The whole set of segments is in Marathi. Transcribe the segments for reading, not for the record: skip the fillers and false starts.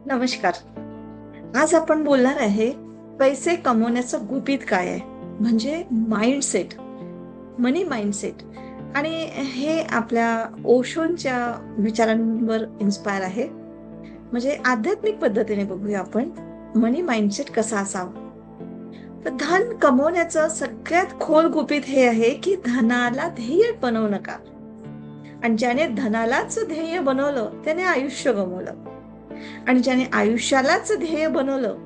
नमस्कार. आज आपण बोलणार आहे पैसे कमवण्याचं गुपित काय आहे, म्हणजे माइंडसेट, मनी माइंडसेट. आणि हे आपल्या ओशोंच्या विचारांवर इन्स्पायर आहे. म्हणजे आध्यात्मिक पद्धतीने बघूया आपण मनी माइंडसेट कसा असावा. तर धन कमवण्याचं सगळ्यात खोल गुपित हे आहे की धनाला ध्येय बनवू नका. आणि ज्याने धनालाच ध्येय बनवलं त्याने आयुष्य गमवलं, आणि ज्याने आयुष्यालाच ध्येय बनवलं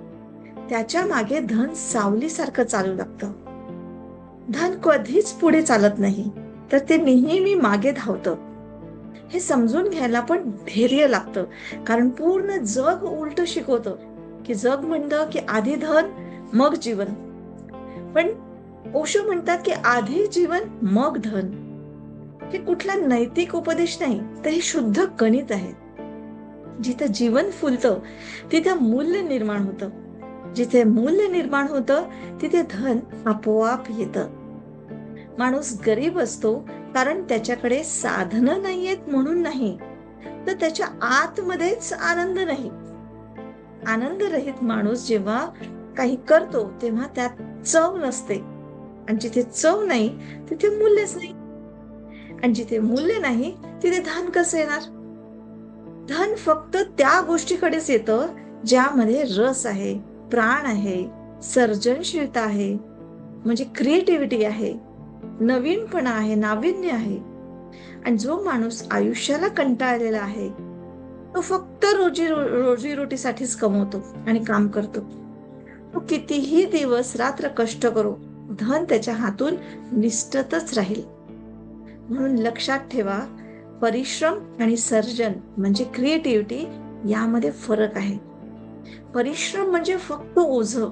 त्याच्या मागे धन सावलीसारखं चालू लागतं. धन कधीच पुढे चालत नाही, तर ते नेहमी मागे धावतं. हे समजून घ्यायला पण धैर्य लागतं, कारण पूर्ण जग उलट शिकवतं की जग म्हणतं की आधी धन मग जीवन. पण ओशो म्हणतात की आधी जीवन मग धन. हे कुठला नैतिक उपदेश नाही, तर हे शुद्ध गणित आहे. जिथं जीवन फुलतं तिथं मूल्य निर्माण होतं. जिथे मूल्य निर्माण होतं तिथे धन आपोआप येतं. माणूस गरीब असतो कारण त्याच्याकडे साधनं नाहीयेत म्हणून नाही, तर त्याच्या आतमध्येच आनंद नाही. आनंद रहित माणूस जेव्हा काही करतो तेव्हा त्यात चव नसते, आणि जिथे चव नाही तिथे मूल्यच नाही. आणि जिथे मूल्य नाही तिथे धन कसं येणार? धन फक्त त्या गोष्टीकडेच येतं ज्यामध्ये रस आहे, प्राण आहे, सर्जनशीलता आहे, म्हणजे क्रिएटिव्हिटी आहे, नवीनपणा आहे, नाविन्य आहे. आणि जो माणूस आयुष्याला कंटाळलेला आहे तो फक्त रोजीरोटीसाठीच कमवतो आणि काम करतो. तो कितीही दिवस रात्र कष्ट करो, धन त्याच्या हातून निसटतच राहील. म्हणून लक्षात ठेवा, परिश्रम आणि सर्जन म्हणजे क्रिएटिव्हिटी यामध्ये फरक आहे. परिश्रम म्हणजे फक्त ओझं,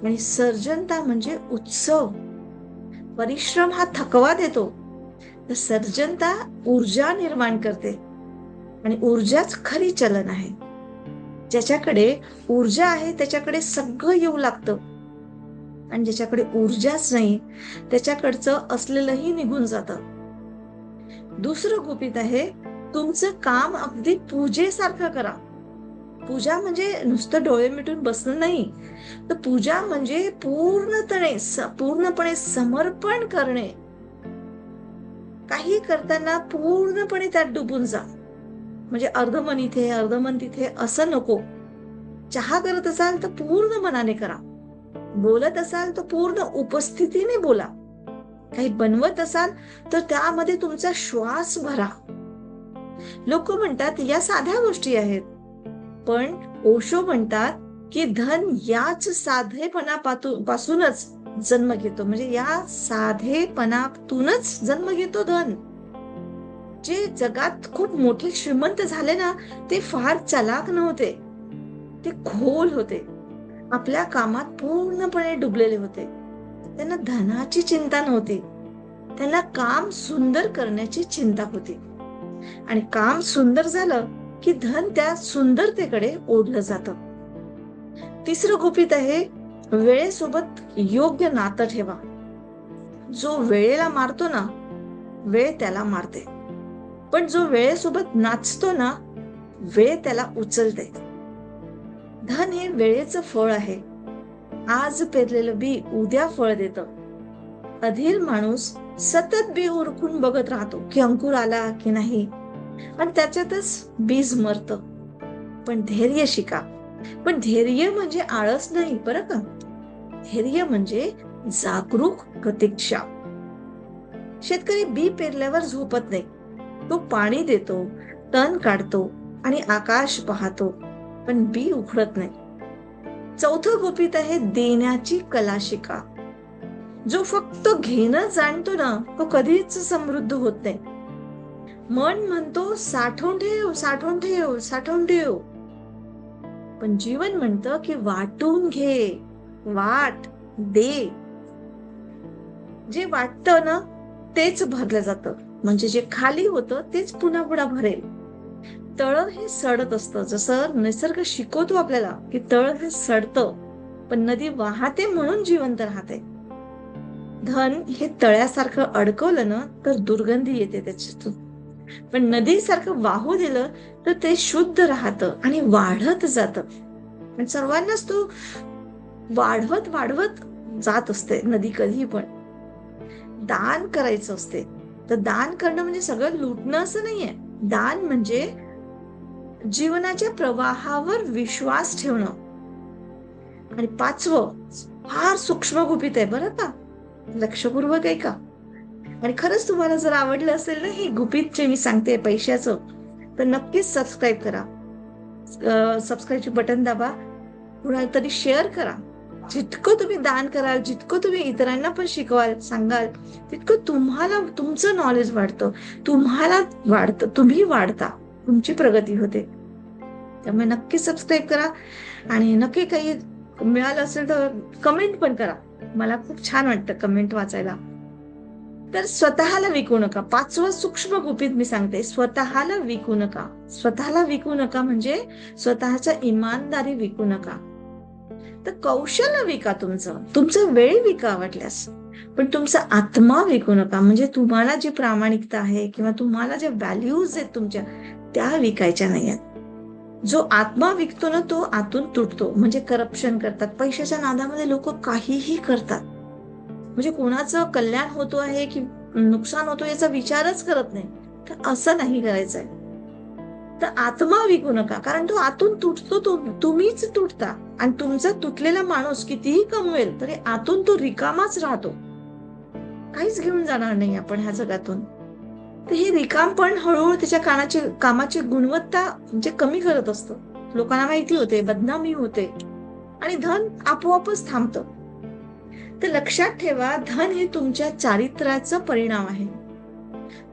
आणि सर्जनता म्हणजे उत्सव. परिश्रम हा थकवा देतो, तर सर्जनता ऊर्जा निर्माण करते, आणि ऊर्जाच खरी चलन आहे. ज्याच्याकडे ऊर्जा आहे त्याच्याकडे सगळं येऊ लागतं, आणि ज्याच्याकडे ऊर्जाच नाही त्याच्याकडचं असलेलंही निघून जातं. दुसरं गुपित आहे, तुमचं काम अगदी पूजेसारखं करा. पूजा म्हणजे नुसतं डोळे मिटून बसणं नाही, तर पूजा म्हणजे पूर्णपणे समर्पण करणे. काही करताना पूर्णपणे त्यात डुबून जा. म्हणजे अर्धमन इथे अर्धमन तिथे असं नको. चहा करत असाल तर पूर्ण मनाने करा. बोलत असाल तर पूर्ण उपस्थितीने बोला. काही बनवत असाल तर त्यामध्ये तुमचा श्वास भरा. लोक म्हणतात या साध्या गोष्टी आहेत, पण ओशो म्हणतात की धन याच साधेपणापासूनच जन्म घेतो. म्हणजे या साधेपणातूनच जन्म घेतो धन. जे जगात खूप मोठे श्रीमंत झाले ना, ते फार चलाक नव्हते, ते खोल होते. आपल्या कामात पूर्णपणे डुबलेले होते. त्यांना धनाची चिंता नव्हती, त्यांना काम सुंदर करण्याची चिंता होती. आणि काम सुंदर झालं की धन त्या सुंदरतेकडे ओढलं जातं. तिसरं गुपित आहे, वेळेसोबत योग्य नातं ठेवा. जो वेळेला मारतो ना, वेळ त्याला मारते. पण जो वेळेसोबत नाचतो ना, वेळ त्याला उचलते. धन हे वेळेचं फळ आहे. आज पेरलेलं बी उद्या फळ देतं. अधीर माणूस सतत बी उरकून बघत राहतो की अंकुर आला की नाही, आणि त्याच्यातच बीज मरतं. पण धैर्य शिका. पण धैर्य म्हणजे आळस नाही बरं का. धैर्य म्हणजे जागरूक प्रतीक्षा. शेतकरी बी पेरल्यावर झोपत नाही, तो पाणी देतो, तण काढतो आणि आकाश पाहतो, पण बी उखडत नाही. चौथं गुपित आहे, देण्याची कला शिका. जो फक्त घेणं जाणतो ना, तो कधीच समृद्ध होत नाही. मन म्हणतो साठवून ठेव, साठवून ठेव, साठवून ठेव. पण जीवन म्हणतं की वाटून घे, वाट, दे. जे वाटतं ना तेच भरलं जातं, म्हणजे जे खाली होतं तेच पुन्हा पुन्हा भरेल. तळ हे सडत असतं, जसं निसर्ग शिकवतो आपल्याला की तळ हे सडतं, पण नदी वाहते म्हणून जिवंत राहते. धन हे तळ्यासारखं अडकवलं ना तर दुर्गंधी येते त्याच्यातून. पण नदीसारखं वाहू दिलं तर ते शुद्ध राहतं आणि वाढत जातं. पण सर्वांनाच तो वाढवत वाढवत जात असते नदी कधी पण. दान करायचं असते. तर दान करणं म्हणजे सगळं लुटणं असं नाहीये. दान म्हणजे जीवनाच्या प्रवाहावर विश्वास ठेवणं. आणि 5वं फार सूक्ष्म गुपित आहे बरं का, लक्षपूर्वक आहे का. आणि खरंच तुम्हाला जर आवडलं असेल ना हे गुपित जे मी सांगते पैशाचं, तर नक्कीच सबस्क्राईब करा. सबस्क्राईबचे बटन दाबा, कुणाला तरी शेअर करा. जितकं तुम्ही दान कराल, जितकं तुम्ही इतरांना पण शिकवाल, सांगाल, तितकं तुम्हाला तुमचं नॉलेज वाढतं, तुम्हाला वाढतं, तुम्ही वाढता, तुमची प्रगती होते. त्यामुळे नक्की सबस्क्राईब करा आणि नक्की काही मिळालं असेल तर कमेंट पण करा. मला खूप छान वाटतं कमेंट वाचायला. तर स्वतःला विकू नका. 5वं सूक्ष्म गुपित मी सांगते, स्वतःला विकू नका. स्वतःला विकू नका म्हणजे स्वतःच्या इमानदारी विकू नका. तर कौशल्य विका, तुमचं वेळ विका वाटल्यास, पण तुमचा आत्मा विकू नका. म्हणजे तुम्हाला जी प्रामाणिकता आहे किंवा तुम्हाला जे व्हॅल्यूज आहेत तुमच्या, त्या विकायच्या नाहीयेत. जो आत्मा विकतो ना तो आतून तुटतो. म्हणजे करप्शन करतात, पैशाच्या नादामध्ये लोक काहीही करतात. म्हणजे कोणाचं कल्याण होतो आहे की नुकसान होतो याचा विचारच करत नाही. तर असं नाही करायचंय. तर आत्मा विकू नका, कारण तो आतून तुटतो, तुम्हीच तुटता. आणि तुमचा तुटलेला माणूस कितीही कमवेल तरी आतून तो रिकामाच राहतो. काहीच घेऊन जाणार नाही आपण ह्या जगातून. तर हे रिकामपण हळूहळू त्याच्या कामाची गुणवत्ता म्हणजे कमी करत असतं. लोकांना माहिती होते, बदनामी होते आणि धन आपोआपच थांबतं. तर लक्षात ठेवा, धन हे तुमच्या चारित्र्याचा परिणाम आहे.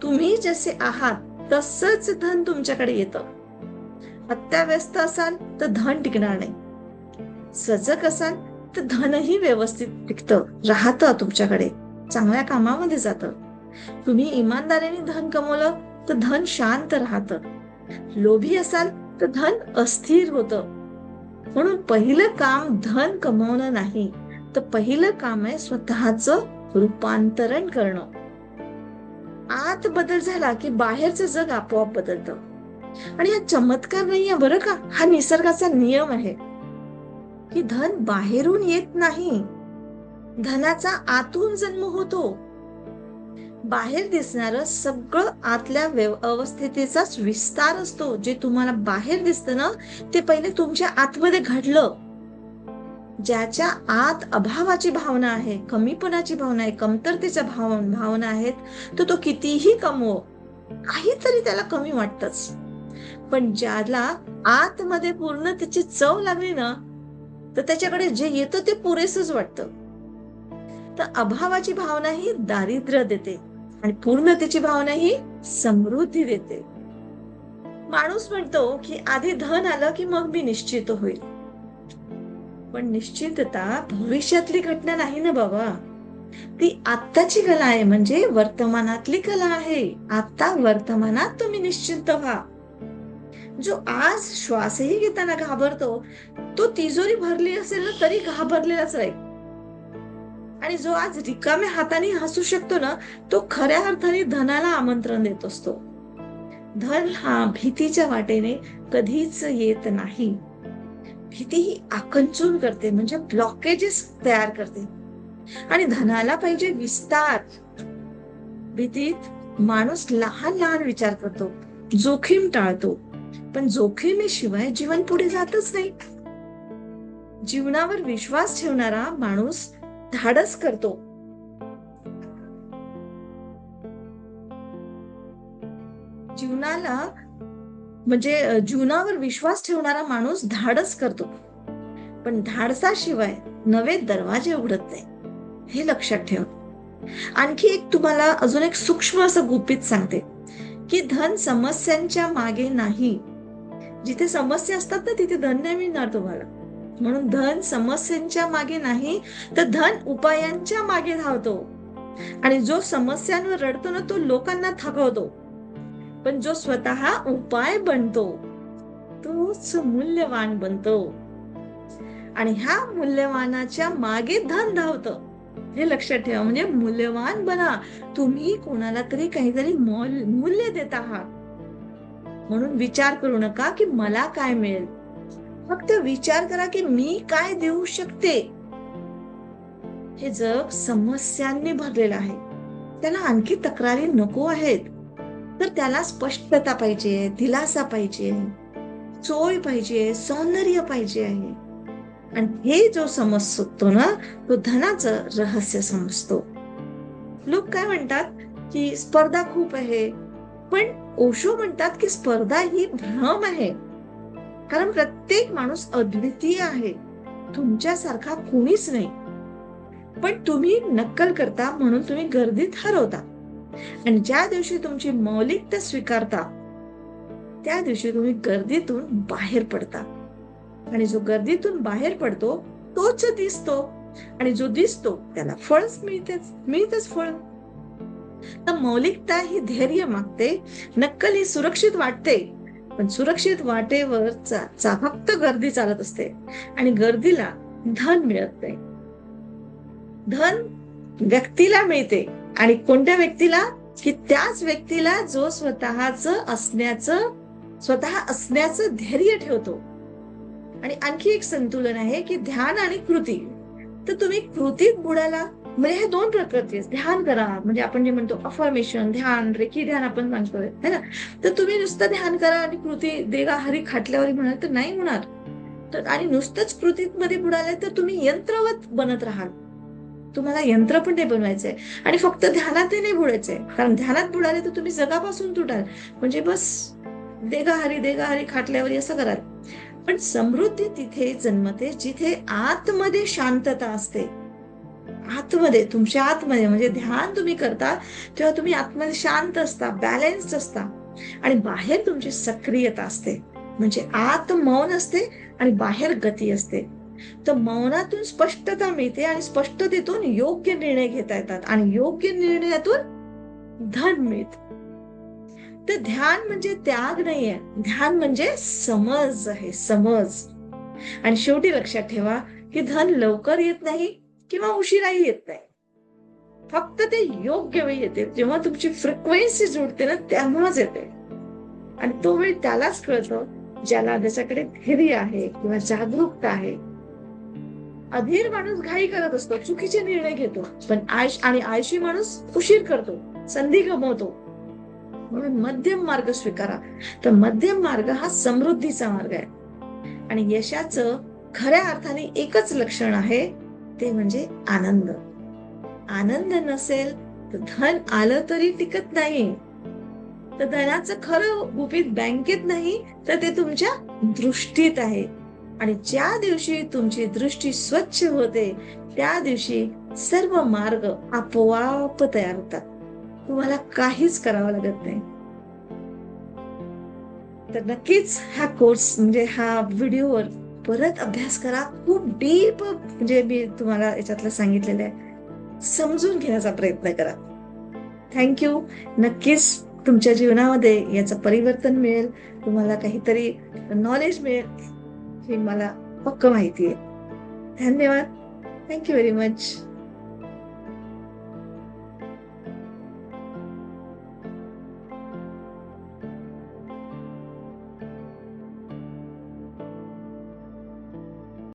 तुम्ही जसे आहात तसंच धन तुमच्याकडे येतं. अत्याव्यस्त असाल तर धन टिकणार नाही. सजग असाल तर धनही व्यवस्थित टिकतं, राहतं तुमच्याकडे, चांगल्या कामामध्ये जातं. तुम्ही इमानदारीने धन कमवलं तर धन शांत राहतं. लोभी असाल तर धन अस्थिर होतं. म्हणून पहिलं काम धन कमवणं नाही, तर पहिलं काम आहे स्वतःचं रूपांतरण करणं. आत बदल झाला की बाहेरचं जग आपोआप बदलतं. आणि हा चमत्कार नाहीये बरं का, हा निसर्गाचा नियम आहे की धन बाहेरून येत नाही, धनाचा आतून जन्म होतो. बाहेर दिसणारं सगळं आतल्या अवस्थेचाच विस्तार असतो. जे तुम्हाला बाहेर दिसतं ना ते पहिले तुमच्या आतमध्ये घडलं. ज्याच्या आत अभावाची भावना आहे, कमीपणाची भावना आहे, कमतरतेच्या भावना आहेत, तर तो कितीही कमवो, काहीतरी त्याला कमी वाटतच. पण ज्याला आतमध्ये पूर्ण त्याची चव लागली ना, तर त्याच्याकडे जे येतं ते पुरेसच वाटतं. तर अभावाची भावना ही दारिद्र्य देते आणि पूर्णतेची भावना ही समृद्धी देते. माणूस म्हणतो की आधी धन आलं की मग मी निश्चित होईल. पण निश्चितता भविष्यातली घटना नाही ना बाबा, ती आत्ताची कला आहे. म्हणजे वर्तमानातली कला आहे. आता वर्तमानात तुम्ही निश्चिंत व्हा. जो आज श्वासही घेताना घाबरतो, तो तिजोरी भरली असेल ना तरी घाबरलेलाच राहील. आणि जो आज रिकाम्या हाताने हसू शकतो ना, तो खऱ्या अर्थाने धनाला आमंत्रण देत असतो. धन हा भीतीच्या वाटेने कधीच येत नाही. भीती ही आकंचन करते, म्हणजे ब्लॉकेजेस तयार करते. आणि धनाला पाहिजे विस्तार. भीतीत माणूस लहान लहान विचार करतो, जोखीम टाळतो. पण जोखीमेशिवाय जीवन पुढे जातच नाही. जीवनावर विश्वास ठेवणारा माणूस धाडस करतो. जीवनावर विश्वास ठेवणारा माणूस धाडस करतो, पण धाडसाशिवाय नवे दरवाजे उघडत नाही. हे लक्षात ठेव. आणखी एक तुम्हाला अजून एक सूक्ष्म असं गुपित सांगते की धन समस्यांच्या मागे नाही. जिथे समस्या असतात ना तिथे धन नाही मिळणार तुम्हाला. म्हणून धन समस्यांच्या मागे नाही, तर धन उपायांच्या मागे धावतो. आणि जो समस्यांवर रडतो ना तो लोकांना थकवतो. पण जो स्वतः उपाय बनतो तोच मूल्यवान बनतो. आणि ह्या मूल्यवानाच्या मागे धन धावतं. हे लक्षात ठेवा. म्हणजे मूल्यवान बना. तुम्ही कोणाला तरी काहीतरी मूल्य देत आहात. म्हणून विचार करू नका की मला काय मिळेल. फक्त विचार करा की मी काय देऊ शकते. हे जग समस्यांनी भरलेलं आहे. त्याला आणखी तक्रारी नको आहेत. तर त्याला स्पष्टता पाहिजे, दिलासा पाहिजे, सोय पाहिजे, सौंदर्य पाहिजे आहे. आणि हे जो समजतो ना, तो धनाचं रहस्य समजतो. लोक काय म्हणतात की स्पर्धा खूप आहे, पण ओशो म्हणतात की स्पर्धा ही भ्रम आहे. कारण प्रत्येक माणूस अद्वितीय आहे. तुमच्यासारखा कोणीच नाही. पण तुम्ही नक्कल करता म्हणून तुम्ही गर्दीत हरवता. आणि ज्या दिवशी तुमची मौलिकता स्वीकारता, त्या दिवशी तुम्ही गर्दीतून बाहेर पडता. आणि जो गर्दीतून बाहेर पडतो तोच दिसतो. आणि जो दिसतो त्याला फळच मिळतेच फळ. तर मौलिकता ही धैर्य मागते. नक्कल ही सुरक्षित वाटते. पण सुरक्षित वाटेवर फक्त गर्दी चालत असते. आणि गर्दीला धन मिळत नाही. धन व्यक्तीला मिळते. आणि कोणत्या व्यक्तीला? की त्याच व्यक्तीला जो स्वतः असण्याचं धैर्य ठेवतो. आणि आणखी एक संतुलन आहे की ध्यान आणि कृती. तर तुम्ही कृतीत बुडाला, म्हणजे हे दोन प्रकारचे. ध्यान करा म्हणजे आपण जे म्हणतो अफर्मेशन ध्यान, रेकी ध्यान आपण सांगतोय है ना. तर तुम्ही नुसतं ध्यान करा आणि कृती देगा हरी खाटल्यावर म्हणाल तर नाही होणार. तर आणि नुसतंच कृतीत मध्ये बुडाले तर तुम्ही यंत्रवत बनत राहाल. तुम्हाला यंत्र पण नाही बनवायचंय. आणि फक्त ध्यानातही नाही बुडायचंय. कारण ध्यानात बुडाले तर तुम्ही जगापासून तुटाल. म्हणजे बस देगा हरी खाटल्यावर असं कराल. पण समृद्धी तिथे जन्मते जिथे आतमध्ये शांतता असते. आतमध्ये, तुमच्या आतमध्ये, म्हणजे ध्यान तुम्ही करता तेव्हा तुम्ही आतमध्ये शांत असता, बॅलन्स्ड असता. आणि बाहेर तुमची सक्रियता असते. म्हणजे आत मौन असते आणि बाहेर गती असते. तर मौनातून स्पष्टता मिळते आणि स्पष्टतेतून योग्य निर्णय घेता येतात. आणि योग्य निर्णयातून धन मिळते. तर ध्यान म्हणजे त्याग नाहीये. ध्यान म्हणजे समज आहे, समज. आणि शेवटी लक्षात ठेवा की धन लवकर येत नाही किंवा उशिराही येत नाही. फक्त ते योग्य वेळी येते. जेव्हा तुमची फ्रिक्वेन्सी जुळते ना तेव्हाच येते. आणि तो वेळ त्यालाच कळतो ज्याला त्याच्याकडे धैर्य आहे किंवा जागरूकता आहे. अधीर माणूस घाई करत असतो, चुकीचे निर्णय घेतो. पण आळशी माणूस उशीर करतो, संधी गमावतो. म्हणून मध्यम मार्ग स्वीकारा. तर मध्यम मार्ग हा समृद्धीचा मार्ग आहे. आणि यशाचं खऱ्या अर्थाने एकच लक्षण आहे, ते म्हणजे आनंद. आनंद नसेल तर धन आलं तरी टिकत नाही. तर धनाचं खरं गुपित बँकेत नाही तर ते तुमच्या दृष्टीत आहे. आणि ज्या दिवशी तुमची दृष्टी स्वच्छ होते त्या दिवशी सर्व मार्ग आपोआप तयार होतात. तुम्हाला काहीच करावं लागत नाही. तर नक्कीच हा कोर्स म्हणजे हा व्हिडिओवर परत अभ्यास करा. खूप डीप म्हणजे मी तुम्हाला याच्यातलं सांगितलेलं आहे, समजून घेण्याचा प्रयत्न करा. थँक्यू. नक्कीच तुमच्या जीवनामध्ये याचं परिवर्तन मिळेल. तुम्हाला काहीतरी नॉलेज मिळेल हे मला पक्क माहिती आहे. धन्यवाद. Thank you very much.